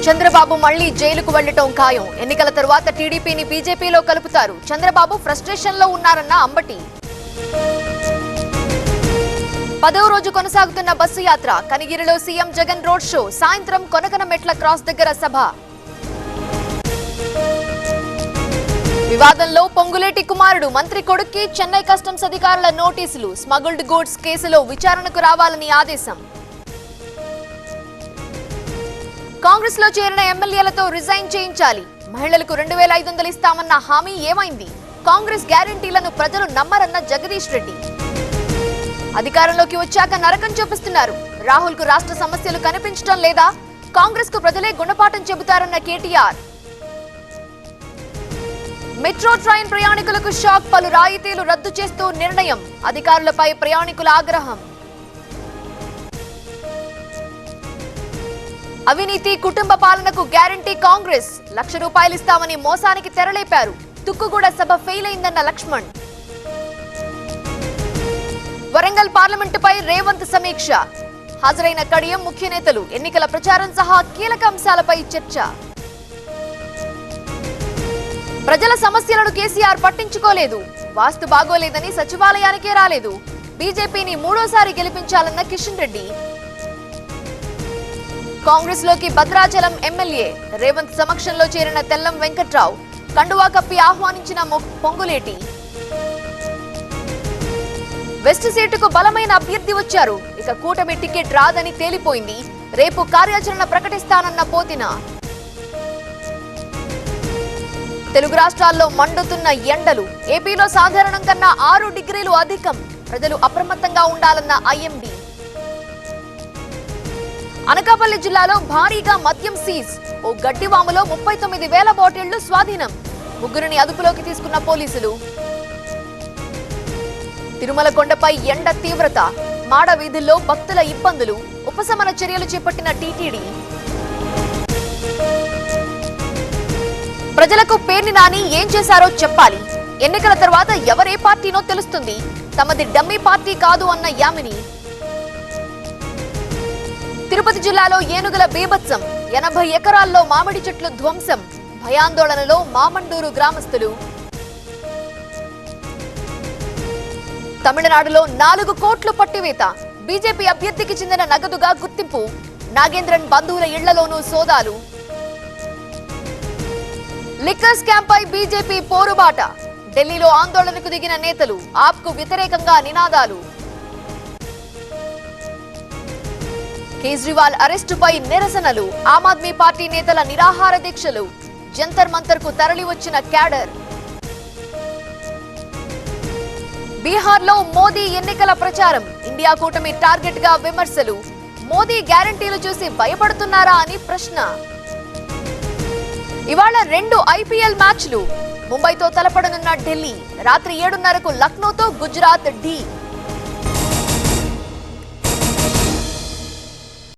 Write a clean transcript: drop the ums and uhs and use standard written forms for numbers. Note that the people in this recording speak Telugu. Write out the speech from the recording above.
చంద్రబాబు మళ్లీ జైలుకు వెళ్లటం ఖాయం. ఎన్నికల తరువాత టీడీపీని బీజేపీలో కలుపుతారు. చంద్రబాబు ఫ్రస్ట్రేషన్ లో ఉన్నారన్న అంబటి. 10వ రోజు కొనసాగుతున్న బస్సు యాత్ర. కనిగిరిలో సీఎం జగన్ రోడ్ షో. సాయంత్రం కొనకనమెట్ల క్రాస్ దగ్గర సభ. వివాదంలో పొంగులేటి కుమారుడు. మంత్రి కొడుక్కి చెన్నై కస్టమ్స్ అధికారుల నోటీసులు. స్మగుల్డ్ గూడ్స్ కేసులో విచారణకు రావాలని ఆదేశం. కాంగ్రెస్ లో చేరిన ఎమ్మెల్యేలతో రిజైన్ చేయించాలి. మహిళలకు 2500 ఇస్తామన్న హామీ ఏమైంది? కాంగ్రెస్ గ్యారంటీలను ప్రజలు నమ్మరన్న జగదీష్ రెడ్డి. అధికారంలోకి వచ్చాక నరకం చూపిస్తున్నారు. రాహుల్ కు రాష్ట్ర సమస్యలు కనిపించడం లేదా? కాంగ్రెస్ కు ప్రజలే గుణపాఠం చెబుతారన్న కేటీఆర్. మెట్రో ట్రైన్ ప్రయాణికులకు షాక్. పలు రాయితీలు రద్దు చేస్తూ నిర్ణయం. అధికారులపై ప్రయాణికుల ఆగ్రహం. అవినీతి కుటుంబ పాలనకు గ్యారంటీ కాంగ్రెస్. ₹1,00,000 ఇస్తామని మోసానికి తెరలేపారు. తుక్కుగూడ సభ ఫెయిల్ అయిందన్న లక్ష్మణ్. వరంగల్ పార్లమెంటుపై రేవంత్ సమీక్ష. హాజరైన కడియం ముఖ్య నేతలు. ఎన్నికల ప్రచారం సహా కీలక అంశాలపై చర్చ. ప్రజల సమస్యలను కేసీఆర్ పట్టించుకోలేదు. వాస్తు బాగోలేదని సచివాలయానికే రాలేదు. బీజేపీని మూడోసారి గెలిపించాలన్న కిషన్ రెడ్డి. కాంగ్రెస్ లోకి భద్రాచలం ఎమ్మెల్యే. రేవంత్ సమక్షంలో చేరిన తెల్లం వెంకట్రావు. కండువా కప్పి ఆహ్వానించిన పొంగులేటి. వెస్ట్ సీటుకు బలమైన అభ్యర్థి వచ్చారు. ఇక కూటమి టికెట్ రాదని తేలిపోయింది. రేపు కార్యాచరణ ప్రకటిస్తానన్న పోతిన. తెలుగు రాష్ట్రాల్లో మండుతున్న ఎండలు. ఏపీలో సాధారణం కన్నా 6 డిగ్రీలు అధికం. ప్రజలు అప్రమత్తంగా ఉండాలన్న ఐఎండీ. అనకాపల్లి జిల్లాలో భారీగా మద్యం సీజ్. ఓ గడ్డివాములో 39,000 బాటిళ్లు స్వాధీనం. 3 అదుపులోకి తీసుకున్న పోలీసులు. తిరుమల కొండపై ఎండ తీవ్రత. మాడ వీధుల్లో భక్తుల ఇబ్బందులు. ఉపశమన చర్యలు చేపట్టిన టీటీడీ. ప్రజలకు పేర్ని నాని ఏం చేశారో చెప్పాలి. ఎన్నికల తర్వాత ఎవరే పార్టీనో తెలుస్తుంది. తమది డమ్మీ పార్టీ కాదు అన్న యామిని. తిరుపతి జిల్లాలో ఏనుగుల బీభత్సం. 80 ఎకరాల్లో మామిడి చెట్లు ధ్వంసం. భయాందోళనలో మామండూరు గ్రామస్తులు. తమిళనాడులో 4 కోట్లు పట్టివేత. బీజేపీ అభ్యర్థికి చెందిన నగదుగా గుర్తింపు. నాగేంద్రన్ బంధువుల ఇళ్లలోనూ సోదాలు. లిక్కర్ స్కామ్ పై బీజేపీ పోరుబాట. ఢిల్లీలో ఆందోళనకు దిగిన నేతలు. ఆప్కు వ్యతిరేకంగా నినాదాలు. కేజ్రీవాల్ అరెస్టుపై నిరసనలు. ఆమ్ ఆద్మీ పార్టీ నేతల నిరాహార దీక్షలు. జంతర్ మంతర్ కు తరలి వచ్చిన క్యాడర్. బీహార్లో మోదీ ఎన్నికల ప్రచారం. ఇండియా కూటమి టార్గెట్ గా విమర్శలు. మోదీ గ్యారంటీలు చూసి భయపడుతున్నారా అని ప్రశ్న. ఇవాళ 2 ఐపీఎల్ మ్యాచ్లు. ముంబైతో తలపడనున్న ఢిల్లీ. రాత్రి 7:30కు లక్నోతో గుజరాత్ ఢీ.